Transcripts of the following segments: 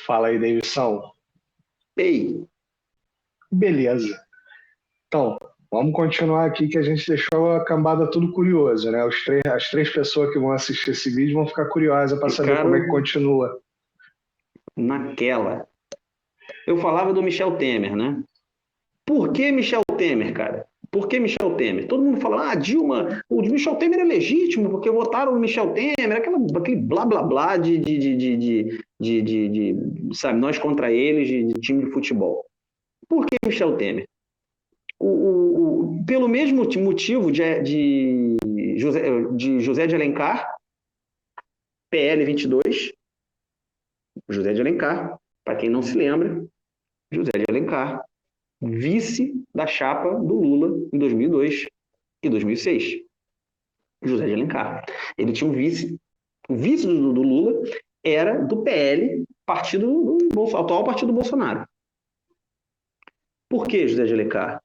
Fala aí, Davidson. Ei, Beleza. Então, vamos continuar aqui que a gente deixou a cambada tudo curioso, né? As três pessoas que vão assistir esse vídeo vão ficar curiosas para saber como é que ficaram continua. naquela. Eu falava do Michel Temer, né? Por que Michel Temer, cara? Por que Michel Temer? Todo mundo fala, Dilma, o Michel Temer é legítimo porque votaram no Michel Temer, aquele blá blá blá sabe, nós contra eles, de time de futebol. Por que Michel Temer? Pelo mesmo motivo de José de Alencar, PL 22, José de Alencar, para quem não se lembra, José de Alencar, vice da chapa do Lula em 2002 e 2006. José de Alencar. Ele tinha um vice. O vice do Lula era do PL, atual partido do Bolsonaro. Por que José de Alencar?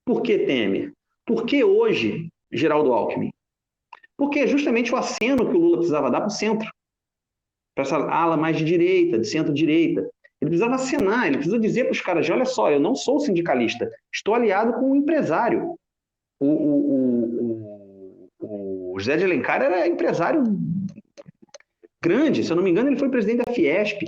Por que Temer? Por que hoje Geraldo Alckmin? Porque é justamente o aceno que o Lula precisava dar para o centro, para essa ala mais de direita, de centro-direita. Ele precisava acenar, ele precisa dizer para os caras: olha só, eu não sou sindicalista, estou aliado com um empresário. O José de Alencar era empresário grande, se eu não me engano, ele foi presidente da Fiesp,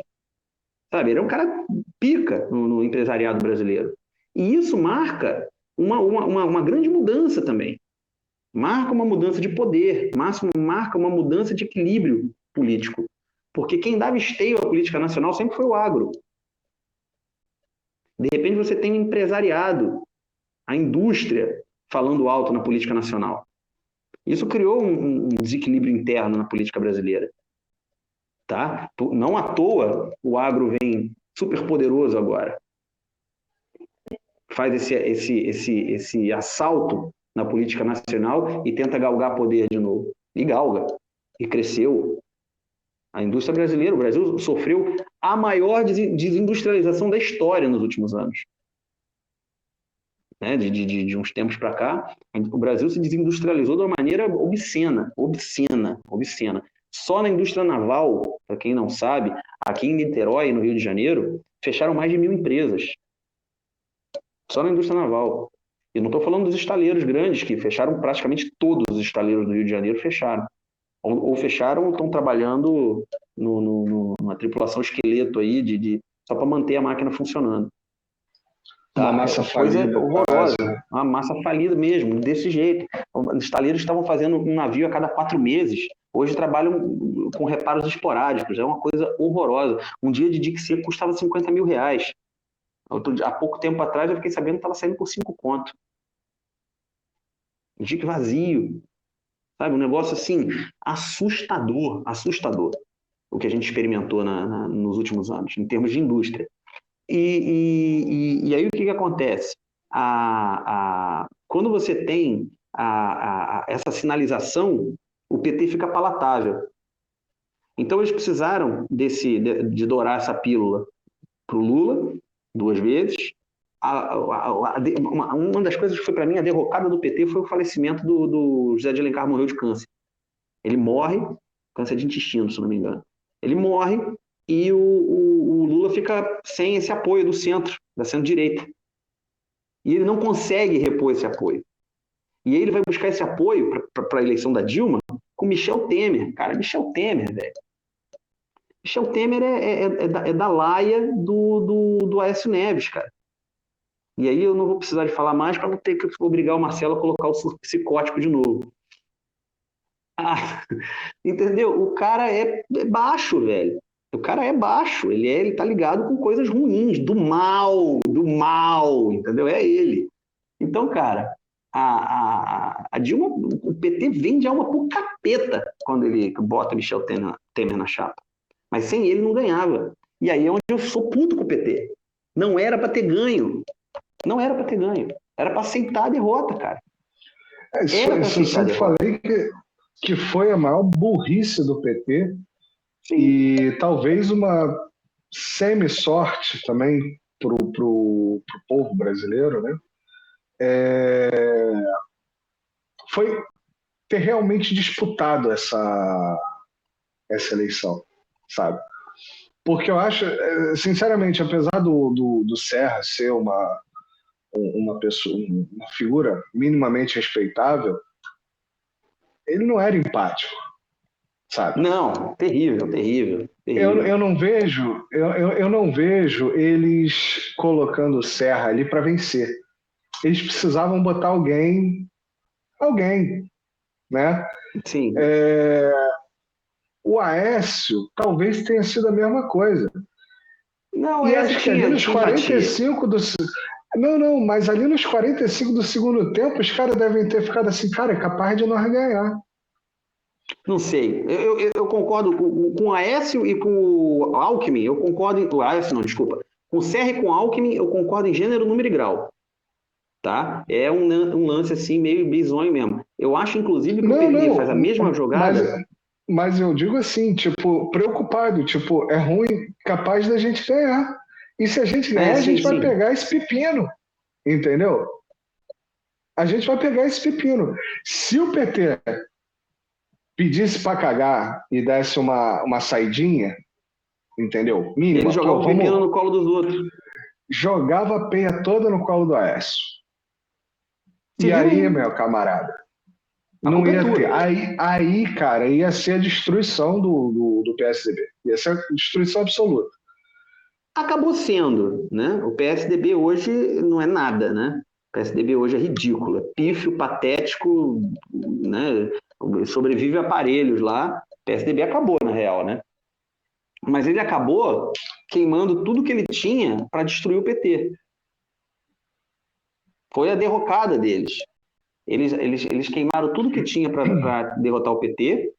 sabe? Ele é um cara pica no empresariado brasileiro. E isso marca uma grande mudança também. Marca uma mudança de poder, marca uma mudança de equilíbrio político. Porque quem dava esteio à política nacional sempre foi o agro. De repente você tem um empresariado, a indústria falando alto na política nacional. Isso criou um desequilíbrio interno na política brasileira. Tá? Não à toa o agro vem super poderoso agora. Faz esse assalto na política nacional e tenta galgar poder de novo. E galga. E cresceu. A indústria brasileira, o Brasil sofreu a maior desindustrialização da história nos últimos anos. Né? De uns tempos para cá, o Brasil se desindustrializou de uma maneira obscena. Só na indústria naval, para quem não sabe, aqui em Niterói, no Rio de Janeiro, fecharam mais de 1.000 empresas. Só na indústria naval. E não estou falando dos estaleiros grandes, que fecharam praticamente todos os estaleiros do Rio de Janeiro, fecharam. Ou fecharam ou estão trabalhando numa tripulação esqueleto aí, só para manter a máquina funcionando. Uma Tá? massa Coisa falida, quase, horrorosa. né? Uma massa falida mesmo, desse jeito. Os estaleiros estavam fazendo um navio a cada 4 meses. Hoje trabalham com reparos esporádicos. É uma coisa horrorosa. Um dia de dique seco custava 50 mil reais. Há pouco tempo atrás eu fiquei sabendo que estava saindo por 5 conto. Dique vazio. Sabe? Um negócio assim, assustador. Assustador. O que a gente experimentou nos últimos anos, em termos de indústria. E aí o que acontece? Quando você tem essa sinalização, o PT fica palatável. Então eles precisaram de dourar essa pílula para o Lula, 2 vezes. Uma das coisas que foi para mim a derrocada do PT foi o falecimento do José de Alencar, morreu de câncer. Ele morre, câncer de intestino, se não me engano. Ele morre e o Lula fica sem esse apoio do centro, da centro-direita. E ele não consegue repor esse apoio. E aí ele vai buscar esse apoio para a eleição da Dilma com Michel Temer. Cara, Michel Temer, velho. Michel Temer é da laia do Aécio Neves, cara. E aí eu não vou precisar de falar mais para não ter que obrigar o Marcelo a colocar o surto psicótico de novo. Entendeu? O cara é baixo, velho. O cara é baixo, ele tá ligado com coisas ruins, do mal, entendeu? É ele. Então, cara, a Dilma, o PT vende alma pro capeta quando ele bota Michel Temer na chapa. Mas sem ele não ganhava. E aí é onde eu sou puto com o PT. Não era para ter ganho. Não era para ter ganho. Era para aceitar a derrota, cara. Isso eu sempre falei que foi a maior burrice do PT. Sim. E talvez uma semi-sorte também pro povo brasileiro, né? Foi ter realmente disputado essa eleição, sabe? Porque eu acho, sinceramente, apesar do Serra ser uma pessoa, uma figura minimamente respeitável, ele não era empático, sabe? Não, terrível, terrível, terrível. Eu não vejo eles colocando o Serra ali para vencer. Eles precisavam botar alguém, né? Sim. O Aécio talvez tenha sido a mesma coisa. Não, E esse acho que ali nos tinha empatia. 45 do. Não, mas ali nos 45 do segundo tempo, os caras devem ter ficado assim, cara, é capaz de nós ganhar. Não sei. Eu concordo com o Aécio e com o Alckmin. Eu concordo. O Aécio, não, desculpa. Com o Serra e com o Alckmin, eu concordo em gênero, número e grau. Tá? É um lance assim, meio bizonho mesmo. Eu acho, inclusive, que o PT faz a mesma jogada. Mas eu digo assim, tipo, preocupado, tipo, é ruim, capaz da gente ganhar. E se a gente ganhar, a Sim, gente vai sim. pegar esse pepino, entendeu? A gente vai pegar esse pepino. Se o PT pedisse para cagar e desse uma saidinha, entendeu? Ele Mínima, pô, jogava o pepino vamos. no colo dos outros. Jogava a peia toda no colo do Aécio. Se E viu aí, aí? meu camarada, A não culpa é ia ter. tua. Aí, cara, ia ser a destruição do PSDB. Ia ser a destruição absoluta. Acabou sendo, né? O PSDB hoje não é nada, né? O PSDB hoje é ridículo, é pífio, patético, né? Sobrevive a aparelhos lá. O PSDB acabou, na real, né? Mas ele acabou queimando tudo que ele tinha para destruir o PT. Foi a derrocada deles. Eles queimaram tudo que tinha para derrotar o PT,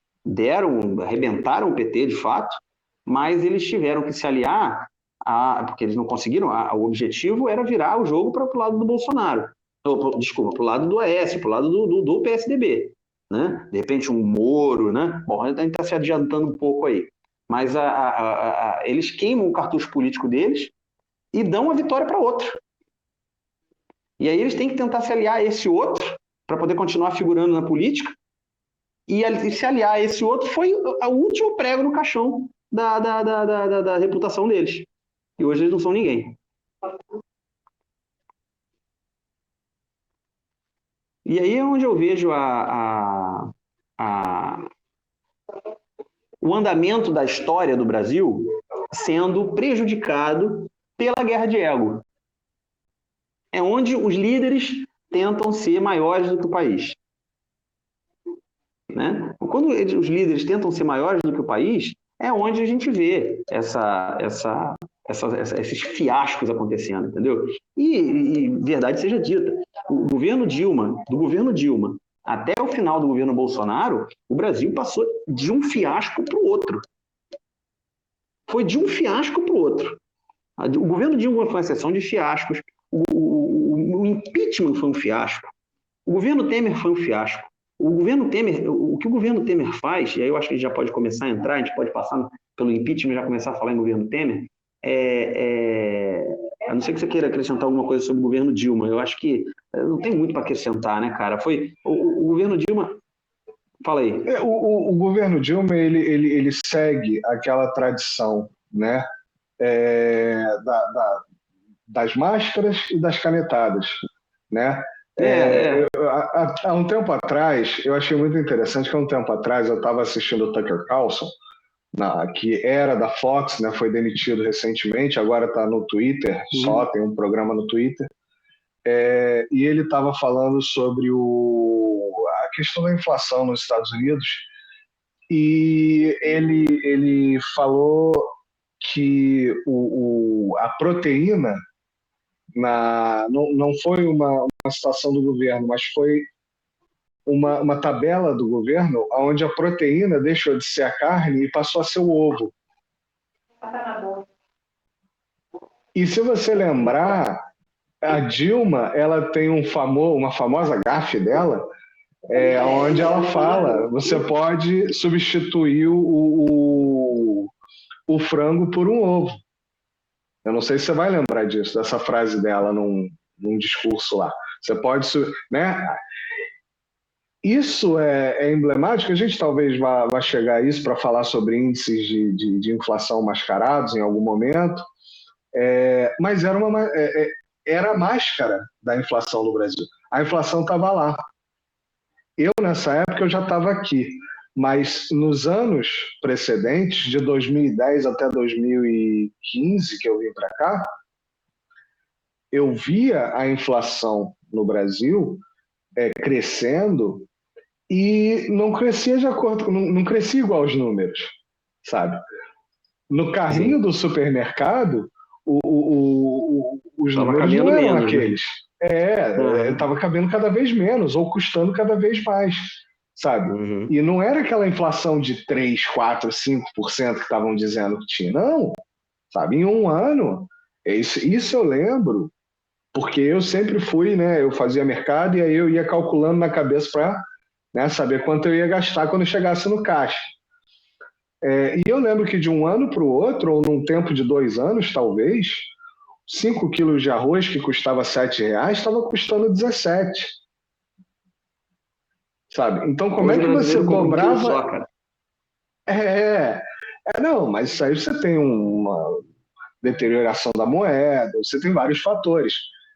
arrebentaram o PT de fato, mas eles tiveram que se aliar, porque eles não conseguiram, o objetivo era virar o jogo para o lado do Bolsonaro. Desculpa, para o lado do Aécio, para o lado do PSDB. Né? De repente um Moro, né? Bom, a gente está se adiantando um pouco aí. Mas eles queimam o cartucho político deles e dão a vitória para outro. E aí eles têm que tentar se aliar a esse outro para poder continuar figurando na política. E se aliar a esse outro foi o último prego no caixão da reputação deles. E hoje eles não são ninguém. E aí é onde eu vejo o andamento da história do Brasil sendo prejudicado pela guerra de ego. É onde os líderes tentam ser maiores do que o país. Né? Quando os líderes tentam ser maiores do que o país, é onde a gente vê esses fiascos acontecendo, entendeu? E verdade seja dita, do governo Dilma até o final do governo Bolsonaro, o Brasil passou de um fiasco para o outro. Foi de um fiasco para o outro. O governo Dilma foi uma sessão de fiascos, o impeachment foi um fiasco, o governo Temer foi um fiasco. O que o governo Temer faz, e aí eu acho que a gente já pode começar a entrar, a gente pode passar pelo impeachment e já começar a falar em governo Temer, a não ser que você queira acrescentar alguma coisa sobre o governo Dilma, eu acho que não tem muito para acrescentar, né, cara? Foi o governo Dilma. Fala aí. O governo Dilma ele segue aquela tradição, né? Das máscaras e das canetadas, né? Há um tempo atrás, eu achei muito interessante que há um tempo atrás eu estava assistindo o Tucker Carlson, que era da Fox, né, foi demitido recentemente, agora está no Twitter, só tem um programa no Twitter, e ele estava falando sobre a questão da inflação nos Estados Unidos, e ele falou que a proteína não foi uma situação do governo, mas foi uma tabela do governo onde a proteína deixou de ser a carne e passou a ser o ovo. E se você lembrar, a Dilma ela tem uma famosa gafe dela, onde ela fala, você pode substituir o frango por um ovo. Eu não sei se você vai lembrar disso, dessa frase dela num discurso lá. Você pode, né? isso é emblemático, a gente talvez vá chegar a isso para falar sobre índices de inflação mascarados em algum momento, mas era a máscara da inflação no Brasil. A inflação estava lá. Eu, nessa época, eu já estava aqui, mas nos anos precedentes, de 2010 até 2015, que eu vim para cá, eu via a inflação no Brasil crescendo e não crescia de acordo, não crescia igual aos números, sabe? No carrinho Sim. do supermercado, os Tava números não cabendo eram menos, né? aqueles. Aham. Estava cabendo cada vez menos, ou custando cada vez mais, sabe? Uhum. E não era aquela inflação de 3, 4, 5% que estavam dizendo que tinha. Não, sabe? Em um ano, isso eu lembro, porque eu sempre fui, né? Eu fazia mercado e aí eu ia calculando na cabeça para, né, saber quanto eu ia gastar quando chegasse no caixa. E eu lembro que de um ano para o outro, ou num tempo de 2 anos, talvez, 5 quilos de arroz que custava R$ 7 estava custando 17, sabe? Então, como Hoje é o que você brasileiro compra um quilo só, dobrava? cara. É, não, mas isso aí você tem uma deterioração da moeda, você tem vários fatores.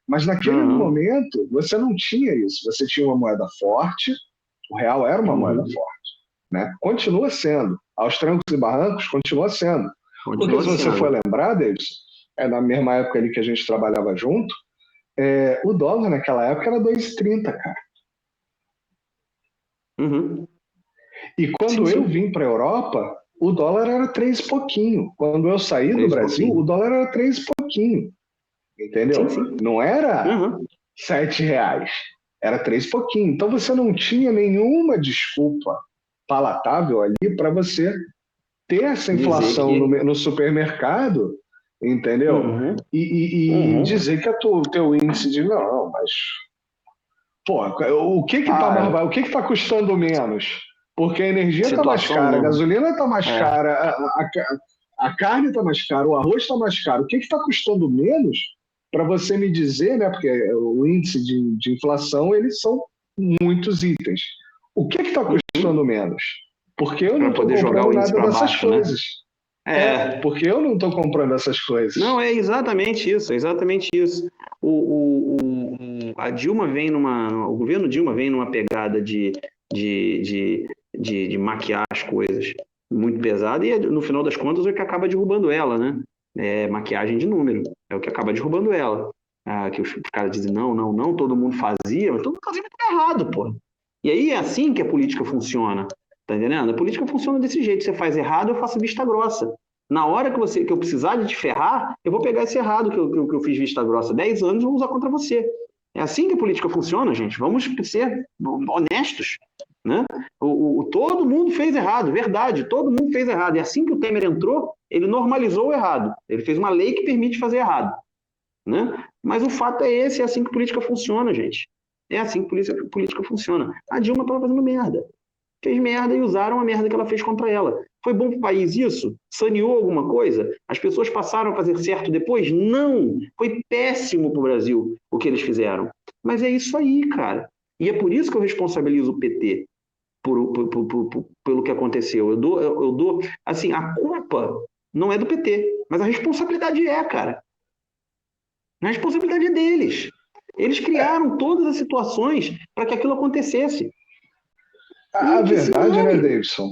Mas naquele Aham. momento, você não tinha isso. Você tinha uma moeda forte, o real era uma moeda Uhum. forte, né? Continua sendo. Aos trancos e barrancos, continua sendo. Porque Continua se você for sendo. lembrar, Davis, na mesma época ali que a gente trabalhava junto, o dólar naquela época era 2,30, cara. Uhum. E Sim, quando eu sim. vim para a Europa, o dólar era 3 e pouquinho. Quando eu saí do Três e Brasil, o pouquinho. dólar era 3 e pouquinho. Sim, Entendeu? sim. Não era Uhum. R$ 7, era 3 e pouquinho. Então você não tinha nenhuma desculpa palatável ali para você ter essa Dizer inflação que. no supermercado, entendeu? Uhum. E Uhum. dizer que o teu índice de não, mas pô, Cara, o que tá custando menos? Porque a energia está mais situação cara, a nova. gasolina está mais É. cara, a carne está mais cara, o arroz está mais caro. O que está custando menos para você me dizer, né? Porque o índice de inflação, eles são muitos itens. O que está custando menos? Porque eu não Para estou poder jogar comprando o índice nada para dessas baixo, né? coisas. É. Porque eu não estou comprando essas coisas. Não, é exatamente isso, é exatamente isso. A Dilma vem o governo Dilma vem numa pegada de, de, de maquiar as coisas muito pesada e no final das contas é o que acaba derrubando ela, né? É maquiagem de número, é o que acaba derrubando ela. Que os caras dizem, não, não, não, todo mundo fazia, mas todo mundo fazia muito errado, pô. E aí é assim que a política funciona, tá entendendo? A política funciona desse jeito, você faz errado, eu faço vista grossa. Na hora que eu precisar de te ferrar, eu vou pegar esse errado que eu fiz vista grossa 10 anos e vou usar contra você. É assim que a política funciona, gente. Vamos ser honestos. Né? Todo mundo fez errado, verdade, todo mundo fez errado. E assim que o Temer entrou, ele normalizou o errado. Ele fez uma lei que permite fazer errado. Né? Mas o fato é esse, é assim que a política funciona, gente. É assim que a política funciona. A Dilma estava fazendo merda. Fez merda e usaram a merda que ela fez contra ela. Foi bom para o país isso? Saneou alguma coisa? As pessoas passaram a fazer certo depois? Não! Foi péssimo para o Brasil o que eles fizeram. Mas é isso aí, cara. E é por isso que eu responsabilizo o PT pelo que aconteceu. Eu dou, assim, a culpa não é do PT, mas a responsabilidade cara. A responsabilidade é deles. Eles criaram todas as situações para que aquilo acontecesse. A E que se verdade, né, dane. Davidson,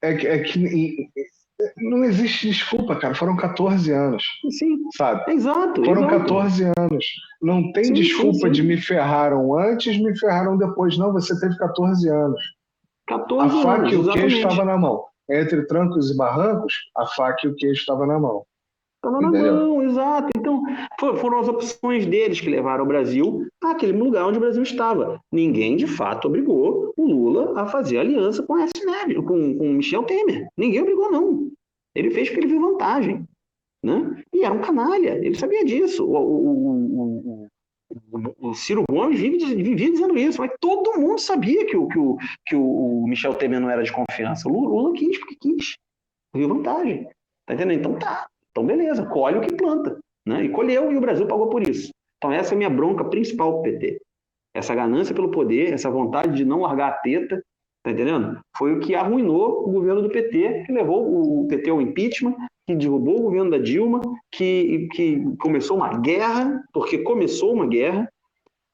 é que não existe desculpa, cara. Foram 14 anos, Sim, sabe? exato, Foram exato. 14 anos. Não tem Sim, sim, desculpa de sim. me ferraram antes, me ferraram depois. Não, você teve 14 anos. A 14 faca anos, e o queijo estava exatamente. na mão. Entre trancos e barrancos, a faca e o queijo estava na mão. Estava na Entendeu? mão, exato. Então, foram as opções deles que levaram o Brasil àquele lugar onde o Brasil estava. Ninguém, de fato, obrigou o Lula a fazer aliança com S. Neves, com Michel Temer. Ninguém obrigou, não. Ele fez porque ele viu vantagem. Né? E era um canalha, ele sabia disso. O Ciro Gomes vivia dizendo isso, mas todo mundo sabia que o Michel Temer não era de confiança. O Lula quis porque quis, viu vantagem. Tá entendendo? Então tá, então beleza, colhe o que planta. Né? E colheu e o Brasil pagou por isso. Então essa é a minha bronca principal com o PT. essa ganância pelo poder, essa vontade de não largar a teta, tá entendendo? Foi o que arruinou o governo do PT, que levou o PT ao impeachment, que derrubou o governo da Dilma, que começou uma guerra, porque começou uma guerra,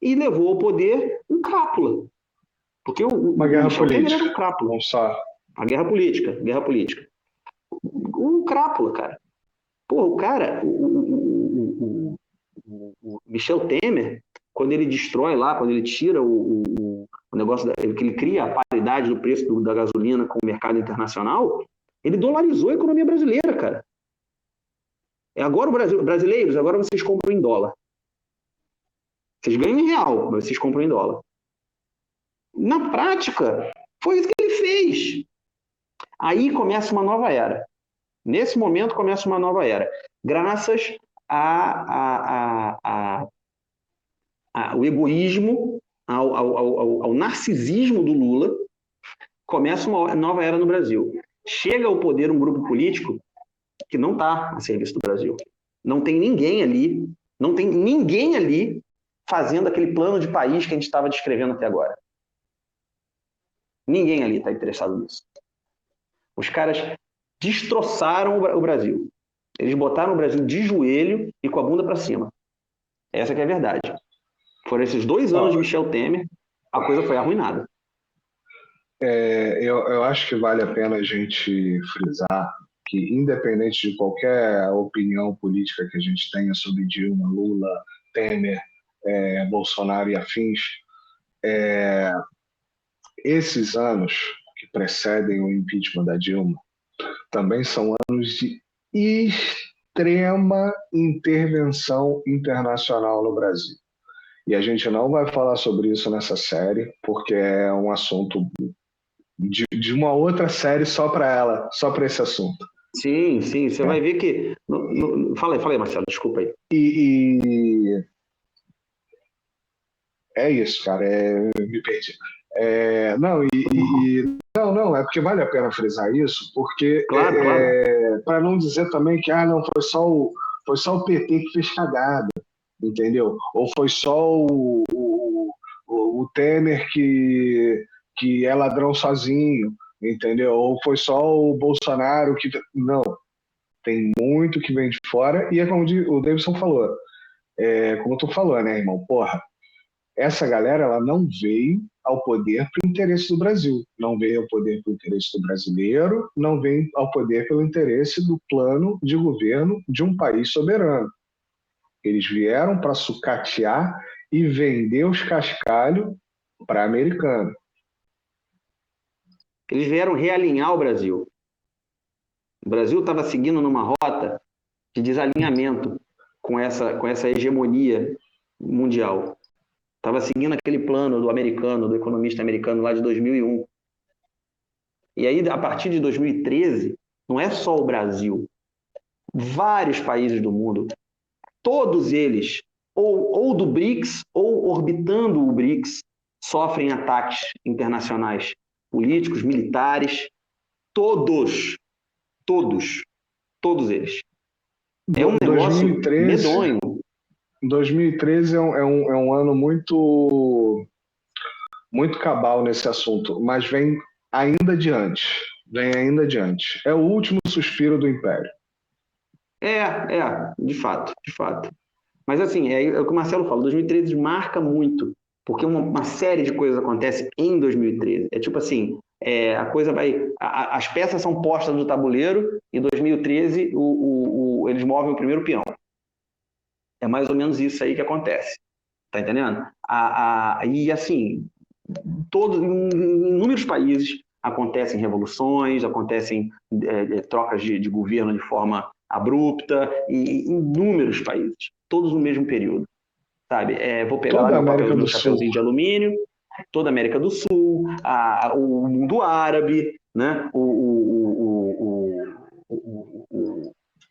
e levou ao poder um crápula. Porque Uma guerra Michel Temer política. era um crápula. Vamos só. A guerra política. Um crápula, cara. Pô, o cara, o Michel Temer, quando ele destrói lá, quando ele tira o negócio, que ele cria a paridade do preço da gasolina com o mercado internacional, ele dolarizou a economia brasileira, cara. Agora, brasileiros, agora vocês compram em dólar. Vocês ganham em real, mas vocês compram em dólar. Na prática, foi isso que ele fez. Aí começa uma nova era. Nesse momento começa uma nova era. Graças ao egoísmo, ao narcisismo do Lula, começa uma nova era no Brasil. Chega ao poder um grupo político que não está a serviço do Brasil. Não tem ninguém ali fazendo aquele plano de país que a gente estava descrevendo até agora. Ninguém ali está interessado nisso. Os caras destroçaram o Brasil. Eles botaram o Brasil de joelho e com a bunda para cima. Essa que é a verdade. Foram esses 2 anos de Michel Temer, a coisa foi arruinada. Eu acho que vale a pena a gente frisar que, independente de qualquer opinião política que a gente tenha sobre Dilma, Lula, Temer, Bolsonaro e afins, esses anos que precedem o impeachment da Dilma também são anos de extrema intervenção internacional no Brasil. E a gente não vai falar sobre isso nessa série, porque é um assunto de uma outra série só para ela, só para esse assunto. Sim, você vai ver que... Fala aí, Marcelo, desculpa aí. E é isso, cara, me perdi. Não, é porque vale a pena frisar isso, porque Claro. para não dizer também que não foi só o PT que fez cagada, entendeu? Ou foi só o Temer que é ladrão sozinho, entendeu? Ou foi só o Bolsonaro que... Não, tem muito que vem de fora, e é como o Davidson falou, como tu falou, né, irmão? Porra, essa galera, ela não veio ao poder pelo interesse do Brasil, não veio ao poder pelo interesse do brasileiro, não veio ao poder pelo interesse do plano de governo de um país soberano. Eles vieram para sucatear e vender os cascalhos para americano. Eles vieram realinhar o Brasil. O Brasil estava seguindo numa rota de desalinhamento com essa hegemonia mundial. Estava seguindo aquele plano do economista americano lá de 2001. E aí, a partir de 2013, não é só o Brasil. Vários países do mundo, todos eles, ou do BRICS, ou orbitando o BRICS, sofrem ataques internacionais políticos, militares, todos eles. É um negócio 2013, medonho. 2013 é um ano muito cabal nesse assunto, mas vem ainda adiante. É o último suspiro do Império. De fato. Mas assim, é o que o Marcelo fala, 2013 marca muito, porque uma série de coisas acontece em 2013. É tipo assim, a coisa vai... as peças são postas no tabuleiro, e em 2013 eles movem o primeiro peão. É mais ou menos isso aí que acontece. Tá entendendo? E assim, em inúmeros países acontecem revoluções, acontecem trocas de governo de forma abrupta, em inúmeros países, todos no mesmo período. Sabe? Vou pegar lá meu chapeuzinho de alumínio, toda a América do Sul, o mundo árabe, né?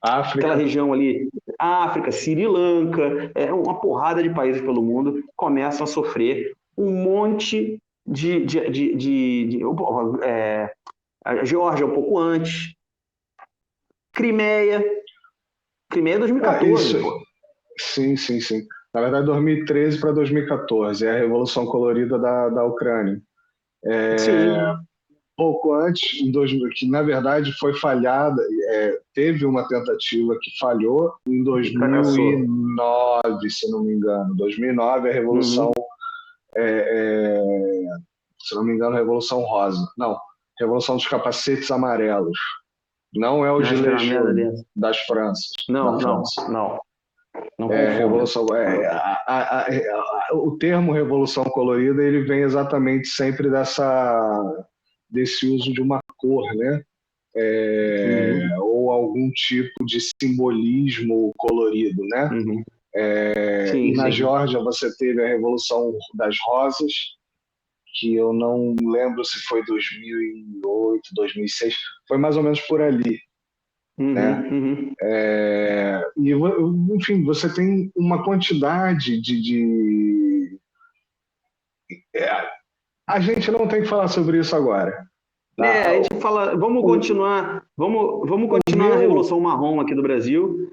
Aquela região ali, África, Sri Lanka, uma porrada de países pelo mundo começam a sofrer um monte a Geórgia um pouco antes, Crimeia é 2014. Sim. Na verdade, 2013 para 2014, é a Revolução Colorida da Ucrânia. Sim. Pouco antes, que na verdade foi falhada, teve uma tentativa que falhou em Fracassou. 2009, se não me engano. 2009, a Revolução, Uhum. se não me engano, a Revolução Rosa. Não, Revolução dos Capacetes Amarelos. Não é o Acho que era Gilet uma merda Jaune dessa. da Não, não, França. não. Não confunda. Revolução, o termo Revolução Colorida ele vem exatamente sempre desse uso de uma cor, né? Uhum. Ou algum tipo de simbolismo colorido, né? Uhum. E Sim, na sim. Geórgia você teve a Revolução das Rosas, que eu não lembro se foi 2008, 2006, foi mais ou menos por ali, né? Uhum. Uhum. Enfim, você tem uma quantidade a gente não tem que falar sobre isso agora, tá? A gente fala, O, vamos o continuar na meu Revolução Marrom aqui do Brasil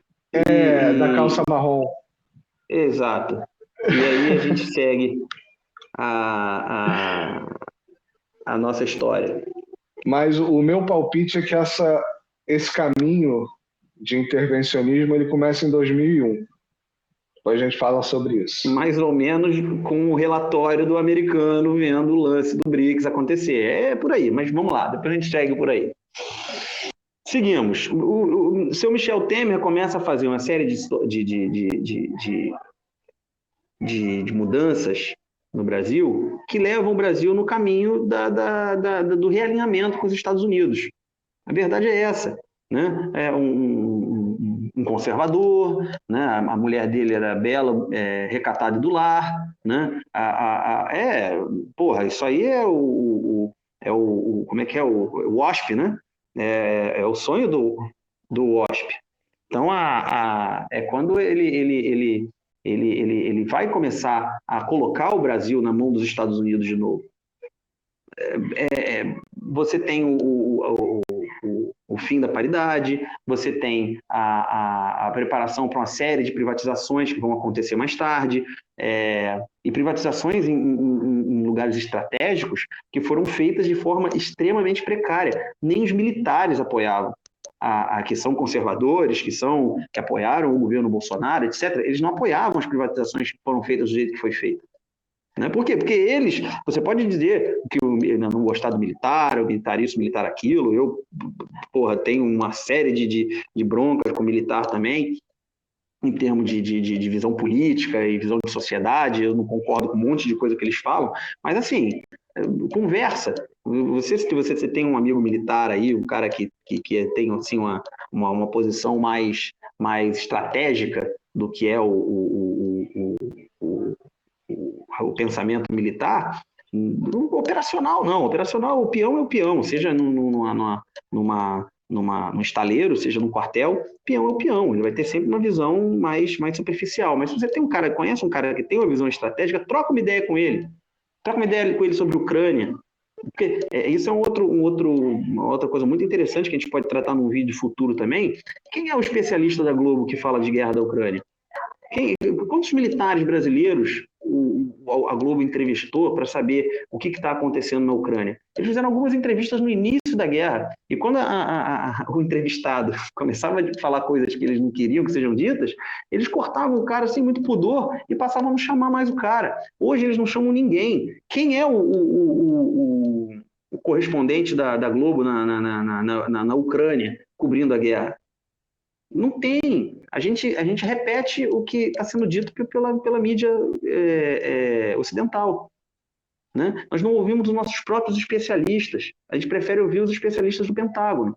da calça e, marrom, exato. E aí a gente segue a, a, a nossa história. mas o meu palpite é que esse caminho de intervencionismo ele começa em 2001. Depois a gente fala sobre isso. Mais ou menos com o relatório do americano vendo o lance do BRICS acontecer. É por aí, mas vamos lá, depois a gente segue por aí. Seguimos. O seu Michel Temer começa a fazer uma série de mudanças no Brasil que levam o Brasil no caminho do realinhamento com os Estados Unidos. A verdade é essa. Né? É um conservador, né? A mulher dele era bela, recatada e do lar. Né? Porra, isso aí como é que é? O WASP, né? É o sonho do WASP. Então, é quando ele vai começar a colocar o Brasil na mão dos Estados Unidos de novo. Você tem o fim da paridade, você tem a preparação para uma série de privatizações que vão acontecer mais tarde, e privatizações em lugares estratégicos que foram feitas de forma extremamente precária. Nem os militares apoiavam. Que são conservadores, que apoiaram o governo Bolsonaro, etc., eles não apoiavam as privatizações que foram feitas do jeito que foi feito. Né? Por quê? Porque eles, você pode dizer que eu não gostar do militar, o militar isso, o militar aquilo, eu, tenho uma série de broncas com o militar também, em termos de visão política e visão de sociedade, eu não concordo com um monte de coisa que eles falam, mas assim, conversa. Se você tem um amigo militar aí, um cara que tem assim, uma posição mais estratégica do que é o pensamento militar, operacional não. Operacional, o peão é o peão, seja num estaleiro, seja num quartel, peão é o peão, ele vai ter sempre uma visão mais superficial. Mas se você tem conhece um cara que tem uma visão estratégica, troca uma ideia com ele. Troca uma ideia com ele sobre a Ucrânia. Porque isso é uma outra coisa muito interessante que a gente pode tratar num vídeo futuro também. Quem é o especialista da Globo que fala de guerra da Ucrânia? Quantos militares brasileiros a Globo entrevistou para saber o que está acontecendo na Ucrânia? Eles fizeram algumas entrevistas no início da guerra. E quando o entrevistado começava a falar coisas que eles não queriam que sejam ditas, eles cortavam o cara sem muito pudor e passavam a não chamar mais o cara. Hoje eles não chamam ninguém. Quem é o correspondente da Globo na Ucrânia cobrindo a guerra? Não tem. A gente repete o que está sendo dito pela mídia ocidental. Né? Nós não ouvimos os nossos próprios especialistas. A gente prefere ouvir os especialistas do Pentágono.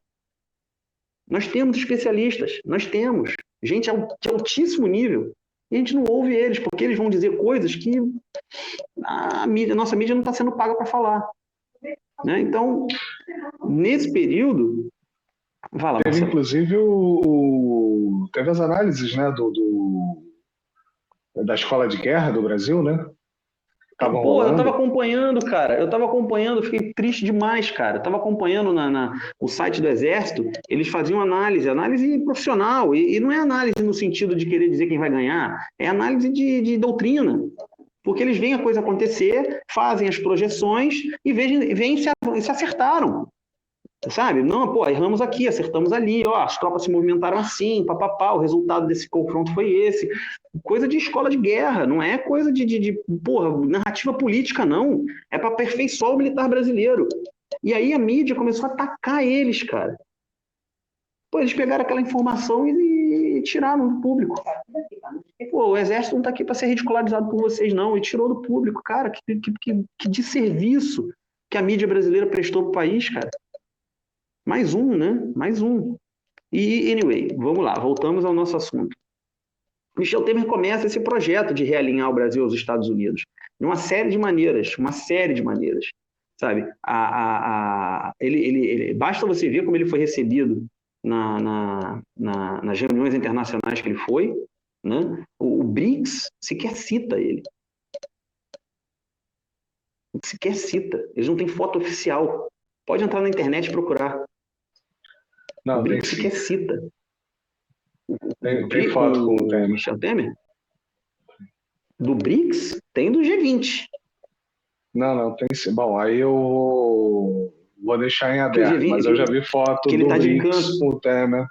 Nós temos especialistas, nós temos gente de altíssimo nível. E a gente não ouve eles, porque eles vão dizer coisas que a nossa mídia não está sendo paga para falar. Né? Então, nesse período, vai lá, teve Marcelo. inclusive teve as análises, né, da Escola de Guerra do Brasil, né? estavam Pô, eu tava rolando? acompanhando, cara. Eu tava acompanhando, fiquei triste demais, cara. Eu tava acompanhando o site do Exército, eles faziam análise profissional. E não é análise no sentido de querer dizer quem vai ganhar, é análise de doutrina. Porque eles veem a coisa acontecer, fazem as projeções e veem se acertaram. Sabe? Não, pô, erramos aqui, acertamos ali, ó, as tropas se movimentaram assim, papapá, o resultado desse confronto foi esse. Coisa de escola de guerra, não é coisa porra, narrativa política, não. É para aperfeiçoar o militar brasileiro. E aí a mídia começou a atacar eles, cara. Pô, eles pegaram aquela informação e tiraram do público. Pô, o exército não está aqui para ser ridicularizado por vocês, não. E tirou do público. Cara, que desserviço que a mídia brasileira prestou para o país, cara. Mais um, né? Mais um. E, anyway, vamos lá, voltamos ao nosso assunto. Michel Temer começa esse projeto de realinhar o Brasil aos Estados Unidos. De uma série de maneiras, sabe? Basta você ver como ele foi recebido nas reuniões internacionais que ele foi, né? O BRICS sequer cita ele. Sequer cita. Eles não têm foto oficial. Pode entrar na internet e procurar. Não, o BRICS sequer cita. Tem foto com o Temer. Michel Temer? Do BRICS? Tem do G20. Não, tem sim. Bom, aí eu vou deixar em aberto, mas eu já vi foto que ele do tá de BRICS canto. com o Temer.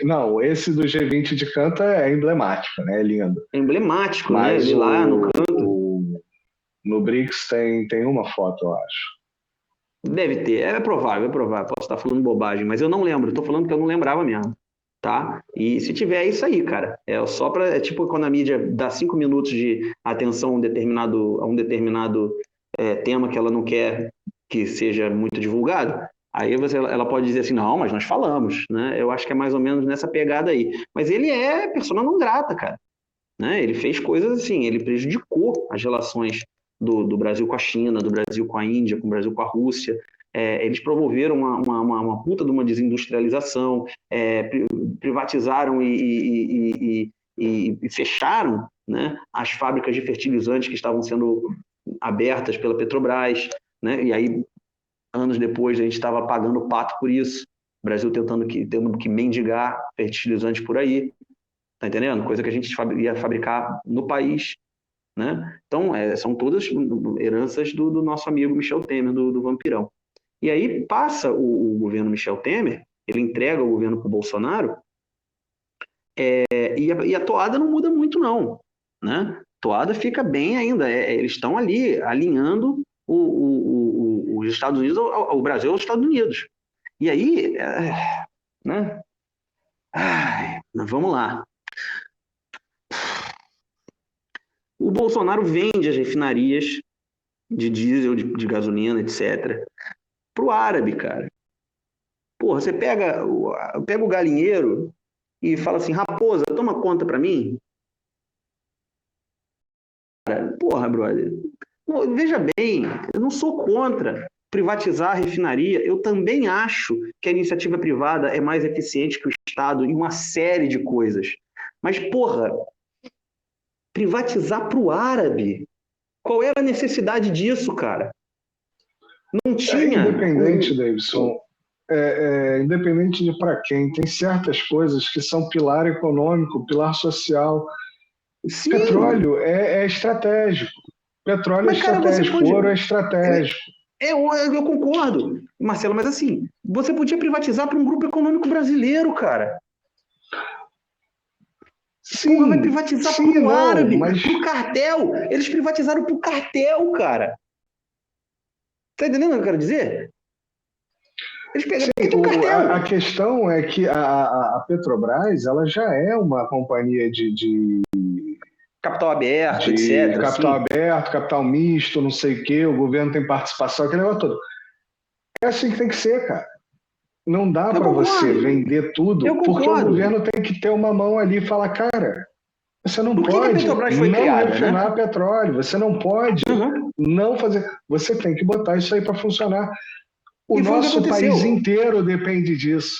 Não, esse do G20 de canto é emblemático, né? É lindo. É emblemático, mas né? Ele lá no canto. No BRICS tem uma foto, eu acho. Deve ter, é provável. Posso estar falando bobagem, mas eu não lembro. Estou falando que eu não lembrava mesmo, tá? E se tiver, é isso aí, cara. É tipo quando a mídia dá 5 minutos de atenção a um determinado tema que ela não quer que seja muito divulgado. Aí ela pode dizer assim, não, mas nós falamos, né? Eu acho que é mais ou menos nessa pegada aí. Mas ele é persona não grata, cara. Né? Ele fez coisas assim, ele prejudicou as relações do Brasil com a China, do Brasil com a Índia, com o Brasil com a Rússia. Eles promoveram uma puta de uma desindustrialização, privatizaram e fecharam, né, as fábricas de fertilizantes que estavam sendo abertas pela Petrobras, né, e aí, anos depois, a gente estava pagando o pato por isso, o Brasil tendo que mendigar fertilizantes por aí, tá entendendo? Coisa que a gente ia fabricar no país, né? Então, são todas heranças do nosso amigo Michel Temer, do Vampirão. E aí passa o governo Michel Temer, ele entrega o governo para o Bolsonaro, e a toada não muda muito, não. Né? A toada fica bem ainda. Eles estão ali alinhando os Estados Unidos ao Brasil aos Estados Unidos. E aí, né? Vamos lá. O Bolsonaro vende as refinarias de diesel, de gasolina, etc., para o árabe, cara. Porra, você pega o galinheiro e fala assim, raposa, toma conta para mim. Porra, brother. Veja bem, eu não sou contra privatizar a refinaria. Eu também acho que a iniciativa privada é mais eficiente que o Estado em uma série de coisas. Mas, porra, privatizar para o árabe? Qual era a necessidade disso, cara? Não tinha. Independente, Davidson, independente de para quem, tem certas coisas que são pilar econômico, pilar social. Sim. Petróleo é estratégico. Petróleo é estratégico, ouro é estratégico. Eu concordo, Marcelo, mas assim, você podia privatizar para um grupo econômico brasileiro, cara. Sim, porra, vai privatizar para o árabe, para o cartel. Eles privatizaram para o cartel, cara. Tá entendendo o que eu quero dizer? Eles pegaram o cartel. A questão é que a Petrobras ela já é uma companhia de capital aberto, etc. Capital aberto, capital misto, não sei o quê, o governo tem participação, aquele negócio todo. É assim que tem que ser, cara. Não dá para você vender tudo, porque o governo tem que ter uma mão ali e falar, cara, você não pode não refinar petróleo, você não pode não fazer. Você tem que botar isso aí para funcionar. O nosso país inteiro depende disso,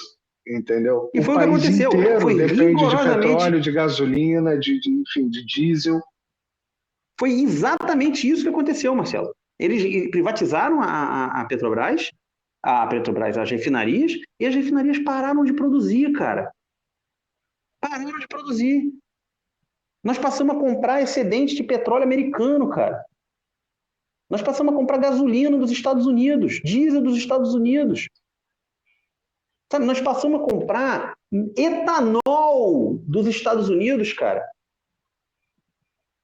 entendeu? E foi o que aconteceu. O país inteiro depende de petróleo, de gasolina, enfim, de diesel. Foi exatamente isso que aconteceu, Marcelo. Eles privatizaram a Petrobras, as refinarias, e as refinarias pararam de produzir, cara. Pararam de produzir. Nós passamos a comprar excedente de petróleo americano, cara. Nós passamos a comprar gasolina dos Estados Unidos, diesel dos Estados Unidos. Sabe, nós passamos a comprar etanol dos Estados Unidos, cara.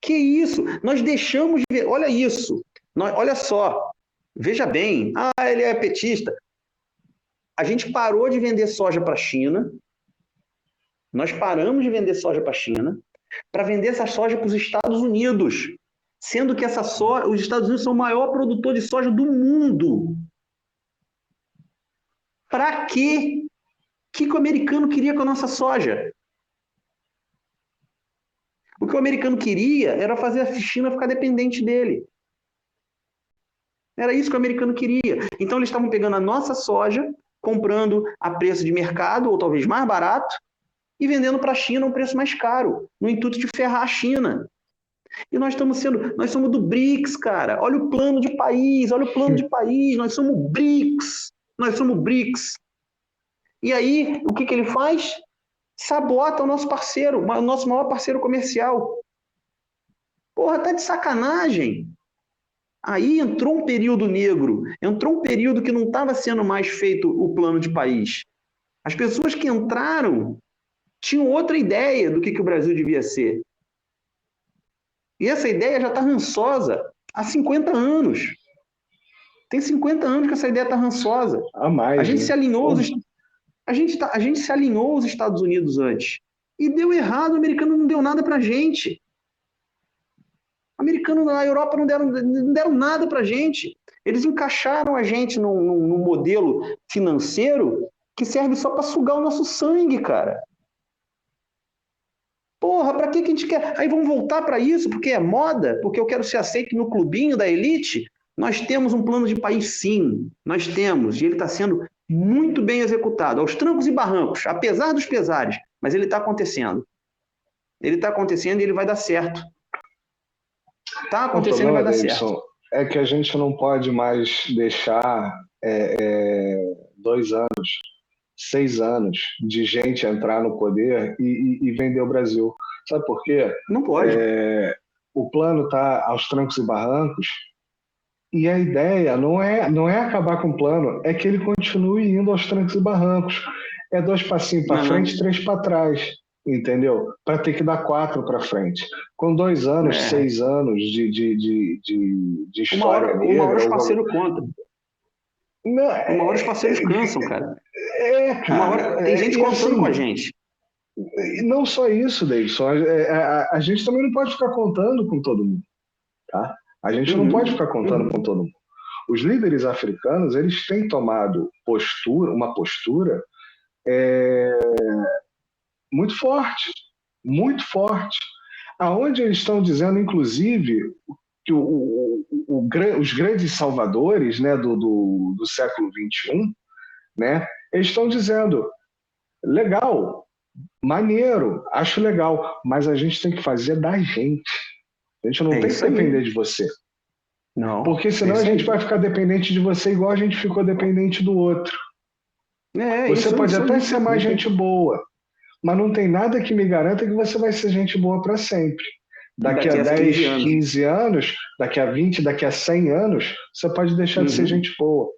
Que isso? Nós deixamos de ver. Olha isso. Olha só. Veja bem. Ah, ele é petista. A gente parou de vender soja para a China. Nós paramos de vender soja para a China para vender essa soja para os Estados Unidos. Sendo que essa soja, os Estados Unidos são o maior produtor de soja do mundo. Para quê? O que o americano queria com a nossa soja? O que o americano queria era fazer a China ficar dependente dele. Era isso que o americano queria. Então eles estavam pegando a nossa soja, comprando a preço de mercado, ou talvez mais barato, e vendendo para a China a um preço mais caro, no intuito de ferrar a China. E nós somos do BRICS, cara. Olha o plano de país, nós somos BRICS. E aí, o que ele faz? Sabota o nosso parceiro, o nosso maior parceiro comercial. Porra, tá de sacanagem. Aí entrou um período negro, entrou um período que não estava sendo mais feito o plano de país. As pessoas que entraram tinham outra ideia do que o Brasil devia ser. E essa ideia já está rançosa há 50 anos. Tem 50 anos que essa ideia está rançosa. A mais, a gente né? se alinhou a gente se alinhou aos Estados Unidos antes. E deu errado, o americano não deu nada para a gente. O americano na Europa não deram nada para a gente. Eles encaixaram a gente num modelo financeiro que serve só para sugar o nosso sangue, cara. Porra, para que a gente quer? Aí vamos voltar para isso, porque é moda, porque eu quero ser aceito no clubinho da elite. Nós temos um plano de país, sim. Nós temos, e ele está sendo muito bem executado, aos trancos e barrancos, apesar dos pesares, mas ele está acontecendo. Ele está acontecendo e ele vai dar certo. Está acontecendo e vai dar certo. É que a gente não pode mais deixar 2 anos, 6 anos de gente entrar no poder e vender o Brasil. Sabe por quê? Não pode. O plano está aos trancos e barrancos e a ideia não é acabar com o plano, é que ele continue indo aos trancos e barrancos. É 2 passinhos para frente, 3 para trás, entendeu? Para ter que dar 4 para frente. Com 2 anos, 6 anos de história negra... Uma hora os parceiros contam. Uma hora os parceiros cansam, cara. Cara. Uma hora tem gente contando assim, com a gente. Não só isso, Davidson. A gente também não pode ficar contando com todo mundo. Tá? A gente não pode ficar contando com todo mundo. Os líderes africanos, eles têm tomado uma postura muito forte. Muito forte. Aonde eles estão dizendo, inclusive, que os grandes salvadores, né, do século XXI, né, eles estão dizendo, legal, maneiro, acho legal, mas a gente tem que fazer da gente. A gente não tem que depender de você. Não. Porque senão a gente vai ficar dependente de você igual a gente ficou dependente do outro. Você pode até ser mais gente boa, mas não tem nada que me garanta que você vai ser gente boa para sempre. Daqui a 10, 15 anos, daqui a 20, daqui a 100 anos, você pode deixar de ser gente boa.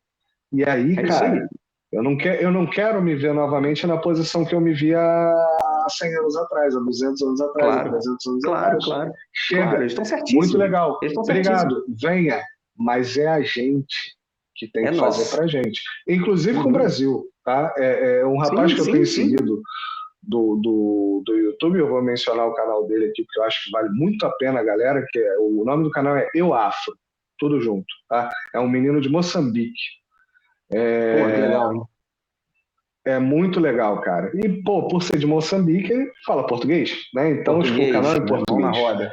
E aí, cara, eu não quero me ver novamente na posição que eu me via há 100 anos atrás, há 200 anos atrás, há 300 anos atrás. Claro. Chega, eles estão certíssimos. Muito legal. Obrigado, venha. Mas é a gente que tem que fazer pra gente. Inclusive com o Brasil. Tá? Um rapaz que eu tenho seguido do YouTube, eu vou mencionar o canal dele aqui, porque eu acho que vale muito a pena, galera, que o nome do canal é Eu Afro, tudo junto. Tá? É um menino de Moçambique. Que legal, hein? É muito legal, cara. E, por ser de Moçambique, ele fala português, né? Então, o canal é em português. Na roda.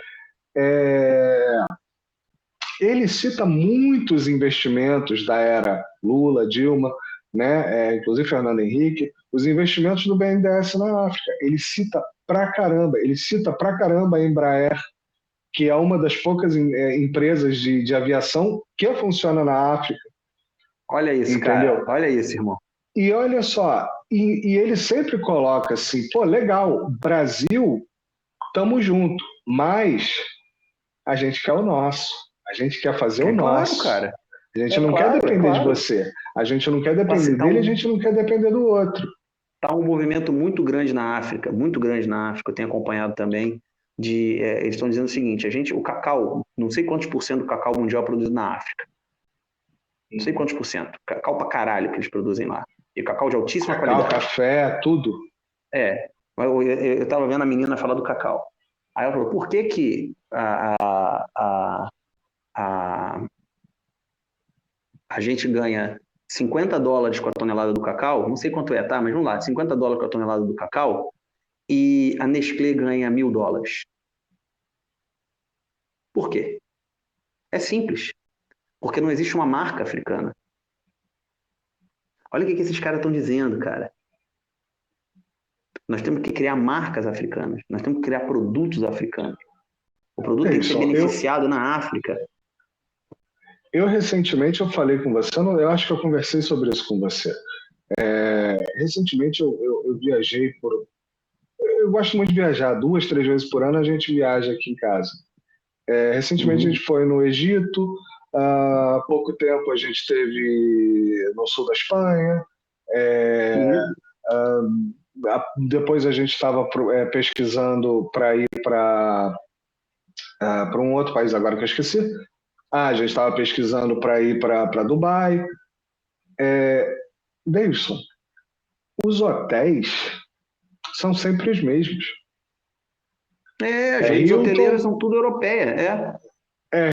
Ele cita muitos investimentos da era Lula, Dilma, né? Inclusive Fernando Henrique, os investimentos do BNDES na África. Ele cita pra caramba a Embraer, que é uma das poucas empresas de aviação que funciona na África. Olha isso, entendeu? Cara. Olha isso, irmão. E olha só, e ele sempre coloca assim, pô, legal, Brasil, tamo junto, mas a gente quer o nosso, a gente quer fazer o Claro, nosso. cara. A gente não quer depender de claro. você, a gente não quer depender dele, a gente não quer depender do outro. Está um movimento muito grande na África, muito grande na África, eu tenho acompanhado também, eles estão dizendo o seguinte, o cacau, não sei quantos por cento do cacau mundial é produzido na África. Não sei quantos por cento. Cacau pra caralho que eles produzem lá. E cacau de altíssima qualidade. Café, tudo. Eu tava vendo a menina falar do cacau. Aí ela falou, por que que a gente ganha $50 com a tonelada do cacau? Não sei quanto é, tá? Mas vamos lá, $50 com a tonelada do cacau e a Nestlé ganha $1.000. Por quê? É simples. Porque não existe uma marca africana. Olha o que esses caras estão dizendo, cara. Nós temos que criar marcas africanas. Nós temos que criar produtos africanos. O produto tem que ser beneficiado na África. Eu recentemente eu falei com você, eu acho que eu conversei sobre isso com você. Recentemente eu viajei por... Eu gosto muito de viajar, 2, 3 vezes por ano a gente viaja aqui em casa. Recentemente a gente foi no Egito, há pouco tempo a gente esteve no sul da Espanha, depois a gente estava pesquisando para ir para um outro país agora que eu esqueci. A gente estava pesquisando para ir para Dubai. Davidson, os hotéis são sempre os mesmos. As redes hoteleiras são tudo europeias.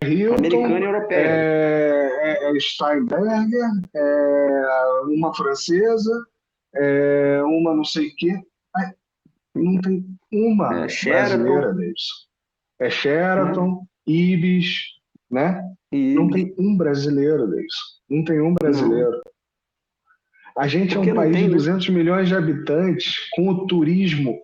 Hilton, americana e europeia. Steinberger, uma francesa, uma não sei o quê. Não tem uma brasileira, Davidson. Sheraton, Ibis, né? Não tem um brasileiro, Davidson. Não tem um brasileiro. Não. A gente é um país de 200 milhões de habitantes, com o turismo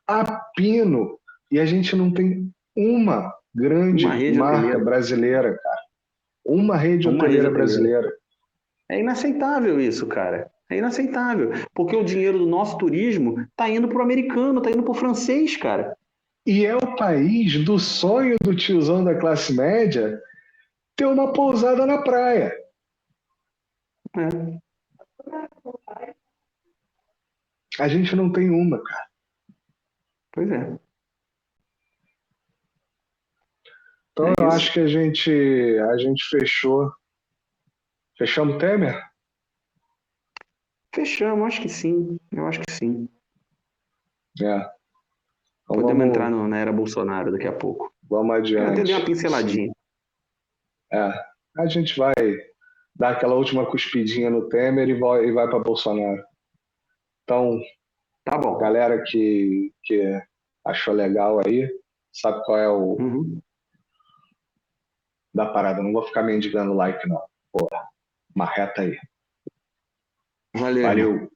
a pino, e a gente não tem uma grande marca brasileira, cara. Uma rede hoteleira brasileira. É inaceitável isso, cara. É inaceitável. Porque o dinheiro do nosso turismo está indo para o americano, está indo para o francês, cara. E é o país do sonho do tiozão da classe média ter uma pousada na praia. A gente não tem uma, cara. Pois é. Então eu acho que a gente fechou. Fechamos o Temer? Fechamos, acho que sim. Eu acho que sim. Então podemos entrar na era Bolsonaro daqui a pouco. Vamos adiante. Eu até dei uma pinceladinha. A gente vai dar aquela última cuspidinha no Temer e vai para Bolsonaro. Então, tá bom. Galera que achou legal aí, sabe qual é o da parada. Não vou ficar mendigando like, não. Porra, marreta aí. Valeu. Valeu.